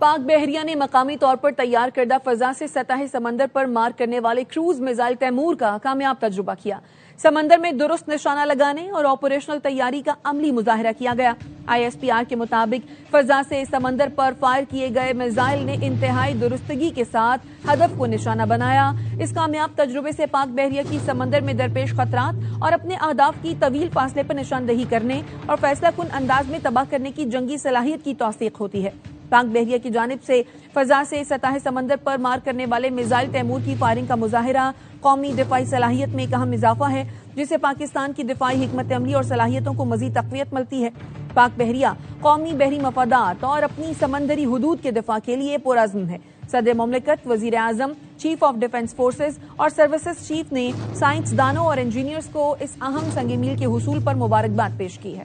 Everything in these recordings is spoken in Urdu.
پاک بحریہ نے مقامی طور پر تیار کردہ فضا سے سطح سمندر پر مار کرنے والے کروز میزائل تیمور کا کامیاب تجربہ کیا۔ سمندر میں درست نشانہ لگانے اور آپریشنل تیاری کا عملی مظاہرہ کیا گیا۔ ISPR کے مطابق فضا سے سمندر پر فائر کیے گئے میزائل نے انتہائی درستگی کے ساتھ ہدف کو نشانہ بنایا۔ اس کامیاب تجربے سے پاک بحریہ کی سمندر میں درپیش خطرات اور اپنے اہداف کی طویل فاصلے پر نشاندہی کرنے اور فیصلہ کن انداز میں تباہ کرنے کی جنگی صلاحیت کی توثیق ہوتی ہے۔ پاک بحریہ کی جانب سے فضا سے سطح سمندر پر مار کرنے والے میزائل تیمور کی فائرنگ کا مظاہرہ قومی دفاعی صلاحیت میں ایک اہم اضافہ ہے، جس سے پاکستان کی دفاعی حکمت عملی اور صلاحیتوں کو مزید تقویت ملتی ہے۔ پاک بحریہ قومی بحری مفادات اور اپنی سمندری حدود کے دفاع کے لیے پرعزم ہے۔ صدر مملکت، وزیر اعظم، چیف آف ڈیفنس فورسز اور سروسز چیف نے سائنسدانوں اور انجینئرز کو اس اہم سنگ میل کے حصول پر مبارکباد پیش کی ہے۔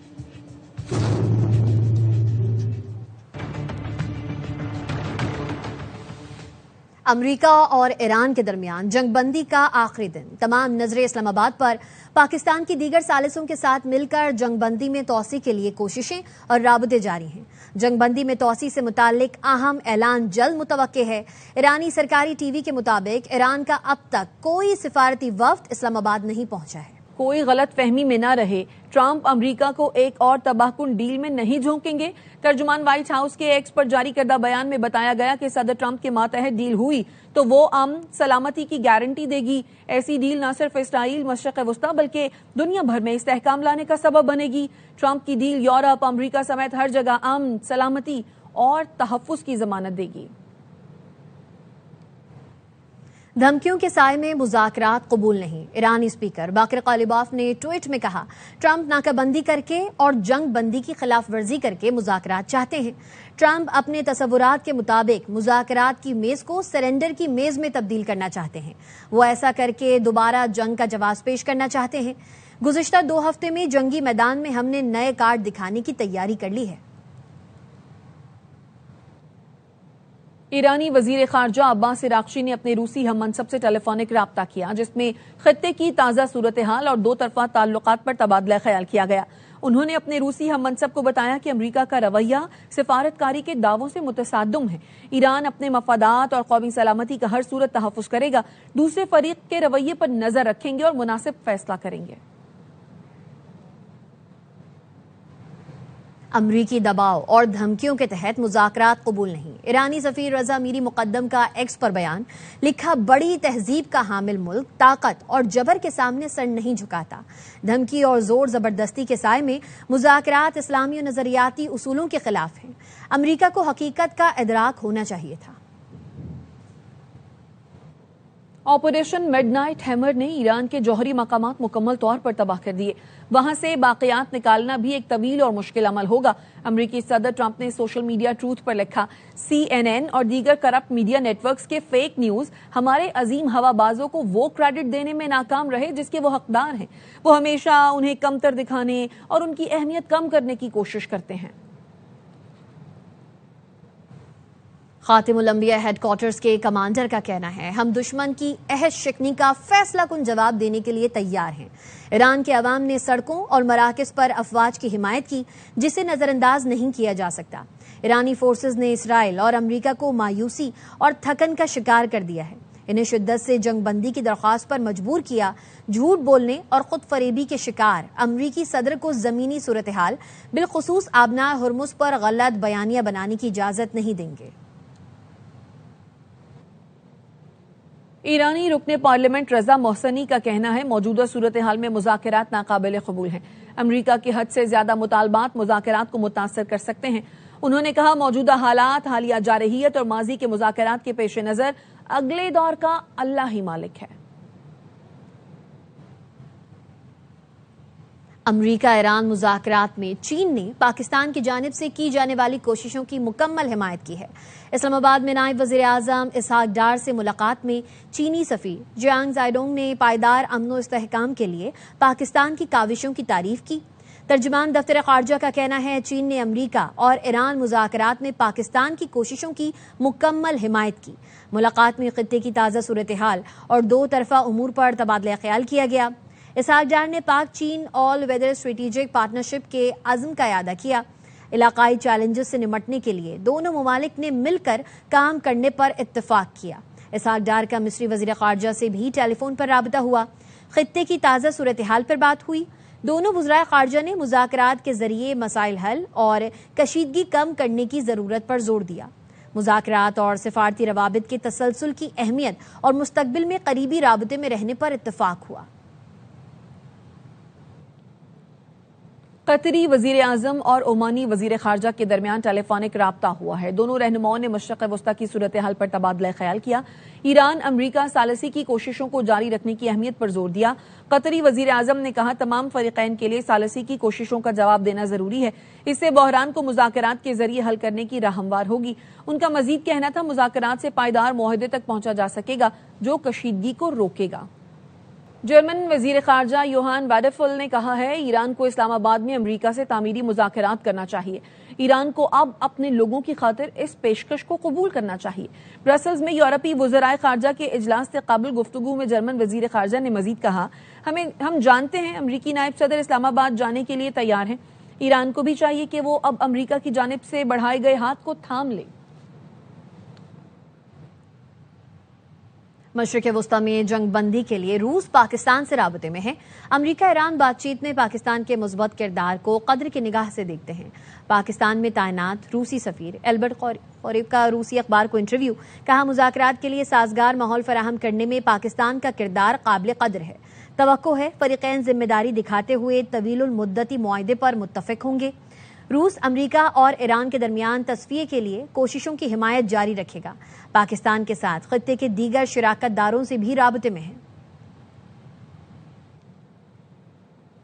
امریکہ اور ایران کے درمیان جنگ بندی کا آخری دن، تمام نظریں اسلام آباد پر۔ پاکستان کی دیگر ثالثوں کے ساتھ مل کر جنگ بندی میں توسیع کے لیے کوششیں اور رابطے جاری ہیں۔ جنگ بندی میں توسیع سے متعلق اہم اعلان جلد متوقع ہے۔ ایرانی سرکاری ٹی وی کے مطابق ایران کا اب تک کوئی سفارتی وفد اسلام آباد نہیں پہنچا ہے۔ کوئی غلط فہمی میں نہ رہے، ٹرمپ امریکہ کو ایک اور تباہ کن ڈیل میں نہیں جھونکیں گے۔ ترجمان وائٹ ہاؤس کے ایکس پر جاری کردہ بیان میں بتایا گیا کہ صدر ٹرمپ کے ماتحت ڈیل ہوئی تو وہ امن سلامتی کی گارنٹی دے گی۔ ایسی ڈیل نہ صرف اسرائیل، مشرق وسطیٰ بلکہ دنیا بھر میں استحکام لانے کا سبب بنے گی۔ ٹرمپ کی ڈیل یورپ، امریکہ سمیت ہر جگہ امن، سلامتی اور تحفظ کی ضمانت دے گی۔ دھمکیوں کے سائے میں مذاکرات قبول نہیں، ایرانی اسپیکر باقر قالیباف نے ٹویٹ میں کہا، ٹرمپ ناکہ بندی کر کے اور جنگ بندی کی خلاف ورزی کر کے مذاکرات چاہتے ہیں۔ ٹرمپ اپنے تصورات کے مطابق مذاکرات کی میز کو سرنڈر کی میز میں تبدیل کرنا چاہتے ہیں۔ وہ ایسا کر کے دوبارہ جنگ کا جواز پیش کرنا چاہتے ہیں۔ گزشتہ 2 ہفتے میں جنگی میدان میں ہم نے نئے کارڈ دکھانے کی تیاری کر لی ہے۔ ایرانی وزیر خارجہ عباس عراقچی نے اپنے روسی ہم منصب سے ٹیلی فونک رابطہ کیا، جس میں خطے کی تازہ صورتحال اور 2 طرفہ تعلقات پر تبادلہ خیال کیا گیا۔ انہوں نے اپنے روسی ہم منصب کو بتایا کہ امریکہ کا رویہ سفارتکاری کے دعووں سے متصادم ہے۔ ایران اپنے مفادات اور قومی سلامتی کا ہر صورت تحفظ کرے گا، دوسرے فریق کے رویے پر نظر رکھیں گے اور مناسب فیصلہ کریں گے۔ امریکی دباؤ اور دھمکیوں کے تحت مذاکرات قبول نہیں، ایرانی سفیر رضا میری مقدم کا ایکس پر بیان، لکھا، بڑی تہذیب کا حامل ملک طاقت اور جبر کے سامنے سر نہیں جھکاتا۔ دھمکی اور زور زبردستی کے سائے میں مذاکرات اسلامی و نظریاتی اصولوں کے خلاف ہیں۔ امریکہ کو حقیقت کا ادراک ہونا چاہیے تھا۔ آپریشن میڈ نائٹ ہیمر نے ایران کے جوہری مقامات مکمل طور پر تباہ کر دیے۔ وہاں سے باقیات نکالنا بھی ایک طویل اور مشکل عمل ہوگا۔ امریکی صدر ٹرمپ نے سوشل میڈیا ٹروتھ پر لکھا، CNN اور دیگر کرپٹ میڈیا نیٹ ورکس کے فیک نیوز ہمارے عظیم ہوا بازوں کو وہ کریڈٹ دینے میں ناکام رہے جس کے وہ حقدار ہیں۔ وہ ہمیشہ انہیں کمتر دکھانے اور ان کی اہمیت کم کرنے کی کوشش کرتے ہیں۔ خاتم الانبیاء ہیڈ کوارٹرز کے کمانڈر کا کہنا ہے، ہم دشمن کی احد شکنی کا فیصلہ کن جواب دینے کے لیے تیار ہیں۔ ایران کے عوام نے سڑکوں اور مراکز پر افواج کی حمایت کی، جسے نظر انداز نہیں کیا جا سکتا۔ ایرانی فورسز نے اسرائیل اور امریکہ کو مایوسی اور تھکن کا شکار کر دیا ہے، انہیں شدت سے جنگ بندی کی درخواست پر مجبور کیا۔ جھوٹ بولنے اور خود فریبی کے شکار امریکی صدر کو زمینی صورتحال، بالخصوص آبنائے ہرمز پر غلط بیانیہ بنانے کی اجازت نہیں دیں گے۔ ایرانی رکن پارلیمنٹ رضا محسنی کا کہنا ہے، موجودہ صورتحال میں مذاکرات ناقابل قبول ہیں۔ امریکہ کے حد سے زیادہ مطالبات مذاکرات کو متاثر کر سکتے ہیں۔ انہوں نے کہا، موجودہ حالات، حالیہ جارحیت اور ماضی کے مذاکرات کے پیش نظر اگلے دور کا اللہ ہی مالک ہے۔ امریکہ ایران مذاکرات میں چین نے پاکستان کی جانب سے کی جانے والی کوششوں کی مکمل حمایت کی ہے۔ اسلام آباد میں نائب وزیر اعظم اسحاق ڈار سے ملاقات میں چینی سفیر جیانگ زائڈونگ نے پائیدار امن و استحکام کے لیے پاکستان کی کاوشوں کی تعریف کی۔ ترجمان دفتر خارجہ کا کہنا ہے، چین نے امریکہ اور ایران مذاکرات میں پاکستان کی کوششوں کی مکمل حمایت کی۔ ملاقات میں خطے کی تازہ صورتحال اور 2 طرفہ امور پر تبادلہ خیال کیا گیا۔ اسحاق ڈار نے پاک چین آل ویدر اسٹریٹجک پارٹنرشپ کے عزم کا اعادہ کیا۔ علاقائی چیلنجز سے نمٹنے کے لیے دونوں ممالک نے مل کر کام کرنے پر اتفاق کیا۔ اسحاق ڈار کا مصری وزیر خارجہ سے بھی ٹیلی فون پر رابطہ ہوا، خطے کی تازہ صورتحال پر بات ہوئی۔ دونوں وزرائے خارجہ نے مذاکرات کے ذریعے مسائل حل اور کشیدگی کم کرنے کی ضرورت پر زور دیا۔ مذاکرات اور سفارتی روابط کے تسلسل کی اہمیت اور مستقبل میں قریبی رابطے میں رہنے پر اتفاق ہوا۔ قطری وزیر اعظم اور عمانی وزیر خارجہ کے درمیان ٹیلی فونک رابطہ ہوا ہے۔ دونوں رہنماؤں نے مشرق وسطیٰ کی صورتحال پر تبادلہ خیال کیا۔ ایران امریکہ ثالثی کی کوششوں کو جاری رکھنے کی اہمیت پر زور دیا۔ قطری وزیر اعظم نے کہا تمام فریقین کے لیے ثالثی کی کوششوں کا جواب دینا ضروری ہے، اس سے بحران کو مذاکرات کے ذریعے حل کرنے کی راہ ہموار ہوگی۔ ان کا مزید کہنا تھا مذاکرات سے پائیدار معاہدے تک پہنچا جا سکے گا جو کشیدگی کو روکے گا۔ جرمن وزیر خارجہ یوہان ویڈرفل نے کہا ہے ایران کو اسلام آباد میں امریکہ سے تعمیری مذاکرات کرنا چاہیے۔ ایران کو اب اپنے لوگوں کی خاطر اس پیشکش کو قبول کرنا چاہیے۔ برسلز میں یورپی وزرائے خارجہ کے اجلاس سے قبل گفتگو میں جرمن وزیر خارجہ نے مزید کہا ہم جانتے ہیں امریکی نائب صدر اسلام آباد جانے کے لیے تیار ہیں۔ ایران کو بھی چاہیے کہ وہ اب امریکہ کی جانب سے بڑھائے گئے ہاتھ کو تھام لے۔ مشرق وسطیٰ میں جنگ بندی کے لیے روس پاکستان سے رابطے میں ہے۔ امریکہ ایران بات چیت میں پاکستان کے مثبت کردار کو قدر کی نگاہ سے دیکھتے ہیں۔ پاکستان میں تعینات روسی سفیر البرٹ قوریب کا روسی اخبار کو انٹرویو، کہا مذاکرات کے لیے سازگار ماحول فراہم کرنے میں پاکستان کا کردار قابل قدر ہے۔ توقع ہے فریقین ذمہ داری دکھاتے ہوئے طویل المدتی معاہدے پر متفق ہوں گے۔ روس امریکہ اور ایران کے درمیان تصفیے کے لیے کوششوں کی حمایت جاری رکھے گا۔ پاکستان کے ساتھ خطے کے دیگر شراکت داروں سے بھی رابطے میں ہے۔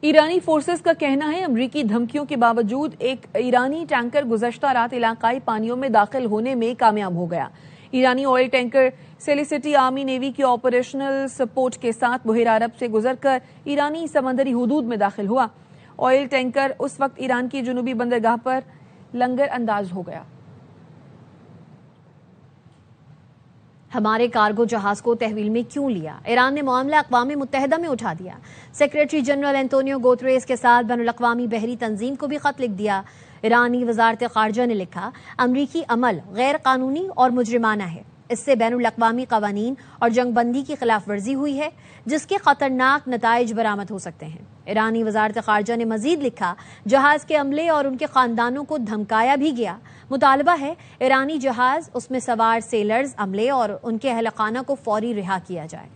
ایرانی فورسز کا کہنا ہے امریکی دھمکیوں کے باوجود ایک ایرانی ٹینکر گزشتہ رات علاقائی پانیوں میں داخل ہونے میں کامیاب ہو گیا۔ ایرانی آئل ٹینکر سیلیسٹی آرمی نیوی کی آپریشنل سپورٹ کے ساتھ بحیرہ عرب سے گزر کر ایرانی سمندری حدود میں داخل ہوا۔ آئل ٹینکر اس وقت ایران کی جنوبی بندرگاہ پر لنگر انداز ہو گیا۔ ہمارے کارگو جہاز کو تحویل میں کیوں لیا؟ ایران نے معاملہ اقوام متحدہ میں اٹھا دیا۔ سیکریٹری جنرل اینٹونیو گوتریس کے ساتھ بین الاقوامی بحری تنظیم کو بھی خط لکھ دیا۔ ایرانی وزارت خارجہ نے لکھا امریکی عمل غیر قانونی اور مجرمانہ ہے، اس سے بین الاقوامی قوانین اور جنگ بندی کی خلاف ورزی ہوئی ہے جس کے خطرناک نتائج برآمد ہو سکتے ہیں۔ ایرانی وزارت خارجہ نے مزید لکھا جہاز کے عملے اور ان کے خاندانوں کو دھمکایا بھی گیا۔ مطالبہ ہے ایرانی جہاز، اس میں سوار سیلرز، عملے اور ان کے اہل خانہ کو فوری رہا کیا جائے۔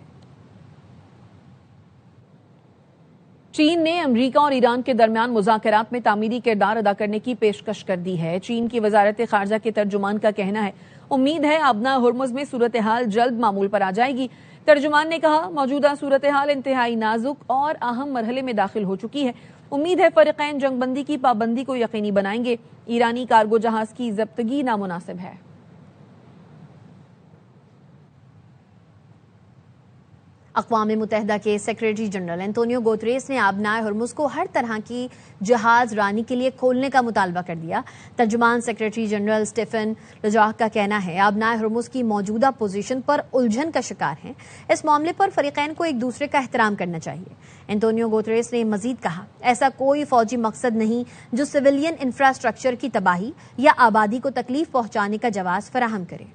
چین نے امریکہ اور ایران کے درمیان مذاکرات میں تعمیری کردار ادا کرنے کی پیشکش کر دی ہے۔ چین کی وزارت خارجہ کے ترجمان کا کہنا ہے امید ہے آبنہ ہرمز میں صورتحال جلد معمول پر آ جائے گی۔ ترجمان نے کہا موجودہ صورتحال انتہائی نازک اور اہم مرحلے میں داخل ہو چکی ہے۔ امید ہے فریقین جنگ بندی کی پابندی کو یقینی بنائیں گے۔ ایرانی کارگو جہاز کی ضبطگی نامناسب ہے۔ اقوام متحدہ کے سیکریٹری جنرل اینٹونیو گوتریس نے آبنائے ہرمز کو ہر طرح کی جہاز رانی کے لیے کھولنے کا مطالبہ کر دیا۔ ترجمان سیکریٹری جنرل سٹیفن لجاک کا کہنا ہے آبنائے ہرمز کی موجودہ پوزیشن پر الجھن کا شکار ہیں۔ اس معاملے پر فریقین کو ایک دوسرے کا احترام کرنا چاہیے۔ اینٹونیو گوتریس نے مزید کہا ایسا کوئی فوجی مقصد نہیں جو سویلین انفراسٹرکچر کی تباہی یا آبادی کو تکلیف پہنچانے کا جواز فراہم کرے۔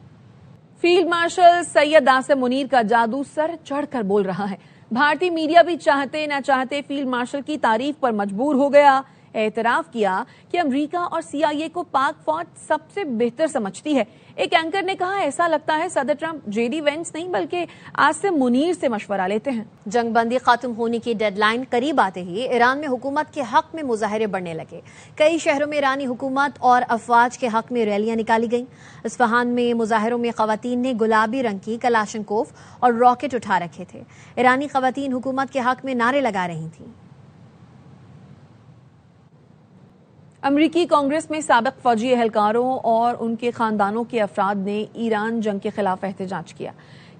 فیلڈ مارشل سید عاصم منیر کا جادو سر چڑھ کر بول رہا ہے۔ بھارتی میڈیا بھی چاہتے نہ چاہتے فیلڈ مارشل کی تعریف پر مجبور ہو گیا۔ اعتراف کیا کہ امریکہ اور CIA کو پاک فوج سب سے بہتر سمجھتی ہے۔ ایک اینکر نے کہا ایسا لگتا ہے صدر ٹرمپ JD وینس نہیں بلکہ عاصم منیر سے مشورہ لیتے ہیں۔ جنگ بندی ختم ہونے کی ڈیڈ لائن قریب آتے ہی ایران میں حکومت کے حق میں مظاہرے بڑھنے لگے۔ کئی شہروں میں ایرانی حکومت اور افواج کے حق میں ریلیاں نکالی گئیں۔ اصفہان میں مظاہروں میں خواتین نے گلابی رنگ کی کلاشنکوف اور راکٹ اٹھا رکھے تھے۔ ایرانی خواتین حکومت کے حق میں نعرے لگا رہی تھیں۔ امریکی کانگریس میں سابق فوجی اہلکاروں اور ان کے خاندانوں کے افراد نے ایران جنگ کے خلاف احتجاج کیا۔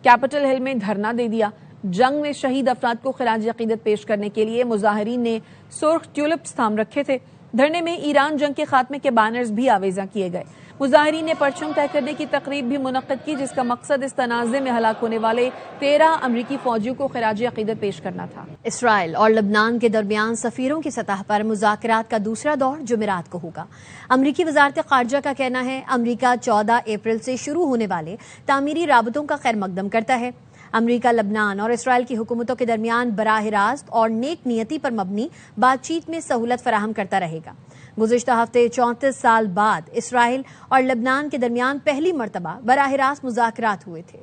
کیپٹل ہل میں دھرنا دے دیا۔ جنگ میں شہید افراد کو خراج عقیدت پیش کرنے کے لیے مظاہرین نے سرخ ٹیولپس تھام رکھے تھے۔ دھرنے میں ایران جنگ کے خاتمے کے بینرز بھی آویزاں کیے گئے۔ مظاہرین نے پرچم طے کرنے کی تقریب بھی منعقد کی، جس کا مقصد اس تنازع میں ہلاک ہونے والے 13 امریکی فوجیوں کو خراج عقیدت پیش کرنا تھا۔ اسرائیل اور لبنان کے درمیان سفیروں کی سطح پر مذاکرات کا دوسرا دور جمعرات کو ہوگا۔ امریکی وزارت خارجہ کا کہنا ہے امریکہ 14 اپریل سے شروع ہونے والے تعمیری رابطوں کا خیر مقدم کرتا ہے۔ امریکہ لبنان اور اسرائیل کی حکومتوں کے درمیان براہ راست اور نیک نیتی پر مبنی بات چیت میں سہولت فراہم کرتا رہے گا۔ گزشتہ ہفتے 34 سال بعد اسرائیل اور لبنان کے درمیان پہلی مرتبہ براہ راست مذاکرات ہوئے تھے۔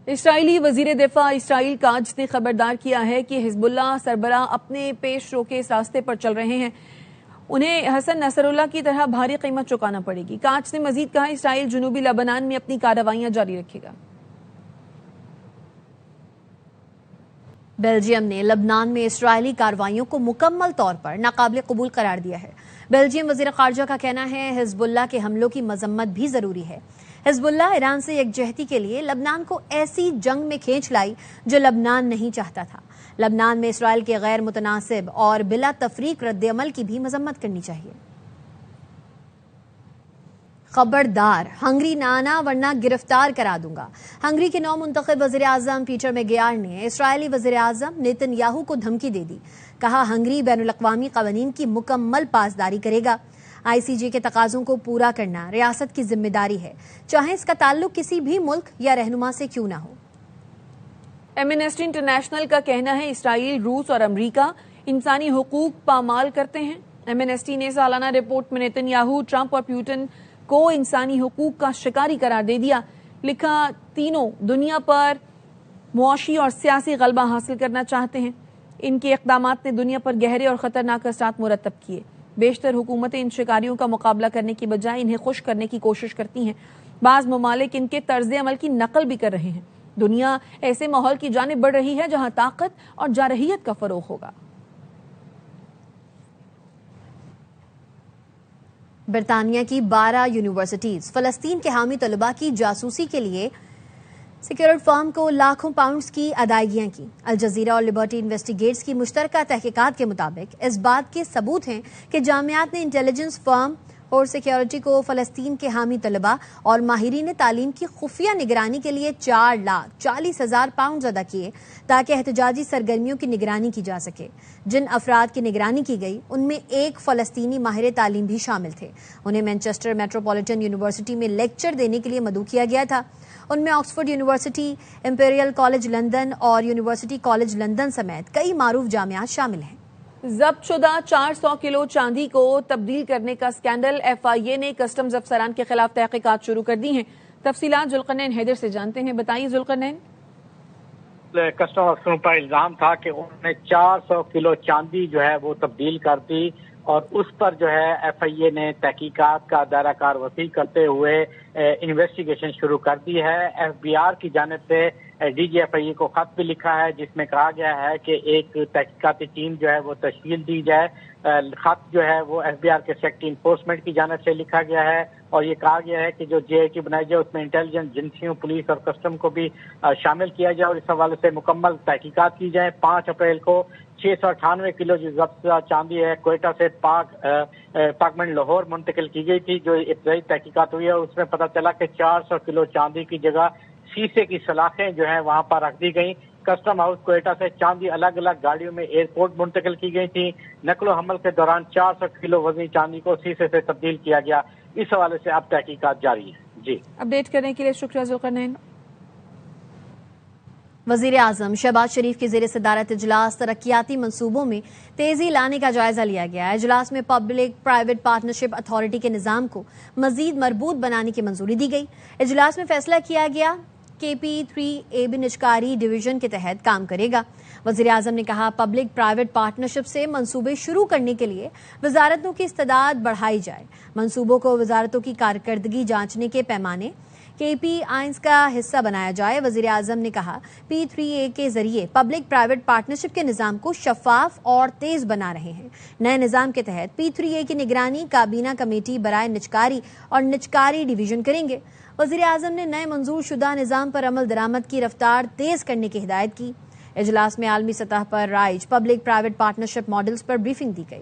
اسرائیلی وزیر دفاع اسرائیل کاج نے خبردار کیا ہے کہ حزب اللہ سربراہ اپنے پیش رو کے اس راستے پر چل رہے ہیں، انہیں حسن نصر اللہ کی طرح بھاری قیمت چکانا پڑے گی۔ کاج نے مزید کہا اسرائیل جنوبی لبنان میں اپنی کارروائیاں جاری رکھے گا۔ بیلجیم نے لبنان میں اسرائیلی کارروائیوں کو مکمل طور پر ناقابل قبول قرار دیا ہے۔ بیلجیم وزیر خارجہ کا کہنا ہے حزب اللہ کے حملوں کی مذمت بھی ضروری ہے۔ حزب اللہ ایران سے یکجہتی کے لیے لبنان کو ایسی جنگ میں کھینچ لائی جو لبنان نہیں چاہتا تھا۔ لبنان میں اسرائیل کے غیر متناسب اور بلا تفریق رد عمل کی بھی مذمت کرنی چاہیے۔ خبردار، ہنگری نہ آنا ورنہ گرفتار کرا دوں گا۔ ہنگری کے نو منتخب وزیر اعظم پیٹر میگیار نے اسرائیلی وزیر اعظم نیتن یاہو کو دھمکی دے دی۔ کہا ہنگری بین الاقوامی قوانین کی مکمل پاسداری کرے گا۔ آئی سی جے کے تقاضوں کو پورا کرنا ریاست کی ذمہ داری ہے، چاہے اس کا تعلق کسی بھی ملک یا رہنما سے کیوں نہ ہو۔ ایمنسٹی انٹرنیشنل کا کہنا ہے اسرائیل، روس اور امریکہ انسانی حقوق پامال کرتے ہیں۔ ایمنسٹی نے سالانہ رپورٹ میں نیتن یاہو، ٹرمپ اور پیوٹن کو انسانی حقوق کا شکاری قرار دے دیا۔ لکھا تینوں دنیا پر معاشی اور سیاسی غلبہ حاصل کرنا چاہتے ہیں۔ ان کے اقدامات نے دنیا پر گہرے اور خطرناک اثرات مرتب کیے۔ بیشتر حکومتیں ان شکاریوں کا مقابلہ کرنے کی بجائے انہیں خوش کرنے کی کوشش کرتی ہیں۔ بعض ممالک ان کے طرز عمل کی نقل بھی کر رہے ہیں۔ دنیا ایسے ماحول کی جانب بڑھ رہی ہے جہاں طاقت اور جارحیت کا فروغ ہوگا۔ برطانیہ کی 12 یونیورسٹیز فلسطین کے حامی طلباء کی جاسوسی کے لیے سیکیورٹی فرم کو لاکھوں پاؤنڈز کی ادائیگیاں کی۔ الجزیرہ اور لبرٹی انویسٹیگیٹس کی مشترکہ تحقیقات کے مطابق اس بات کے ثبوت ہیں کہ جامعات نے انٹیلیجنس فرم اور سیکیورٹی کو فلسطین کے حامی طلباء اور ماہرین تعلیم کی خفیہ نگرانی کے لیے 4,40,000 پاؤنڈز ادا کیے تاکہ احتجاجی سرگرمیوں کی نگرانی کی جا سکے۔ جن افراد کی نگرانی کی گئی ان میں ایک فلسطینی ماہر تعلیم بھی شامل تھے۔ انہیں مینچسٹر میٹروپولیٹن یونیورسٹی میں لیکچر دینے کے لیے مدعو کیا گیا تھا۔ ان میں Oxford university, Imperial college London اور یونیورسٹی کالج لندن سمیت کئی معروف جامعات شامل ہیں۔ ضبط شدہ 400 کلو چاندی کو تبدیل کرنے کا اسکینڈل، ایف آئی اے نے کسٹمز افسران کے خلاف تحقیقات شروع کر دی ہیں۔ تفصیلات ذوالقرنین حیدر سے جانتے ہیں۔ بتائیے ذوالقرنین۔ کسٹم افسروں پر الزام تھا کہ انہوں نے 400 کلو چاندی جو ہے وہ تبدیل کر دی اور اس پر جو ہے ایف آئی اے نے تحقیقات کا دائرہ کار وسیع کرتے ہوئے انویسٹیگیشن شروع کر دی ہے۔ ایف بی آر کی جانب سے ڈی جی ایف آئی اے کو خط بھی لکھا ہے جس میں کہا گیا ہے کہ ایک تحقیقاتی ٹیم جو ہے وہ تشکیل دی جائے۔ خط جو ہے وہ ایف بی آر کے سیکٹری انفورسمنٹ کی جانب سے لکھا گیا ہے اور یہ کہا گیا ہے کہ جو جے اے ٹی بنائی جائے اس میں انٹیلیجنس ایجنسیوں، پولیس اور کسٹم کو بھی شامل کیا جائے اور اس حوالے سے مکمل تحقیقات کی جائیں۔ 5 اپریل کو 698 کلو جو ضبط چاندی ہے کوئٹہ سے پاکمنڈ لاہور منتقل کی گئی تھی، جو ابتدائی تحقیقات ہوئی ہے اس میں پتہ چلا کہ 400 کلو چاندی کی جگہ شیشے کی سلاخیں جو ہیں وہاں پر رکھ دی گئیں۔ کسٹم ہاؤس کوئٹہ سے چاندی الگ الگ گاڑیوں میں ایئرپورٹ منتقل کی گئی تھی۔ نقل و حمل کے دوران 400 کلو وزنی چاندی کو شیشے سے تبدیل کیا گیا۔ اس حوالے سے اب تحقیقات جاری ہیں۔ جی، اپڈیٹ کرنے کے لیے شکریہ ذوالقرنین۔ وزیر اعظم شہباز شریف کی زیر صدارت اجلاس ترقیاتی منصوبوں میں تیزی لانے کا جائزہ لیا گیا۔ اجلاس میں پبلک پرائیویٹ پارٹنرشپ اتھارٹی کے نظام کو مزید مربوط بنانے کی منظوری دی گئی۔ اجلاس میں فیصلہ کیا گیا کہ P3A نجکاری ڈویژن کے تحت کام کرے گا۔ وزیر اعظم نے کہا پبلک پرائیویٹ پارٹنرشپ سے منصوبے شروع کرنے کے لیے وزارتوں کی استعداد بڑھائی جائے۔ منصوبوں کو وزارتوں کی کارکردگی جانچنے کے پیمانے KPIs کا حصہ بنایا جائے۔ وزیر اعظم نے کہا P3A کے ذریعے پبلک پرائیویٹ پارٹنرشپ کے نظام کو شفاف اور تیز بنا رہے ہیں۔ نئے نظام کے تحت P3A کی نگرانی کابینہ کمیٹی برائے نجکاری اور نجکاری ڈویژن کریں گے۔ وزیر اعظم نے نئے منظور شدہ نظام پر عمل درآمد کی رفتار تیز کرنے کی ہدایت کی۔ اجلاس میں عالمی سطح پر رائج پبلک پرائیویٹ پارٹنرشپ ماڈلز پر بریفنگ دی گئی۔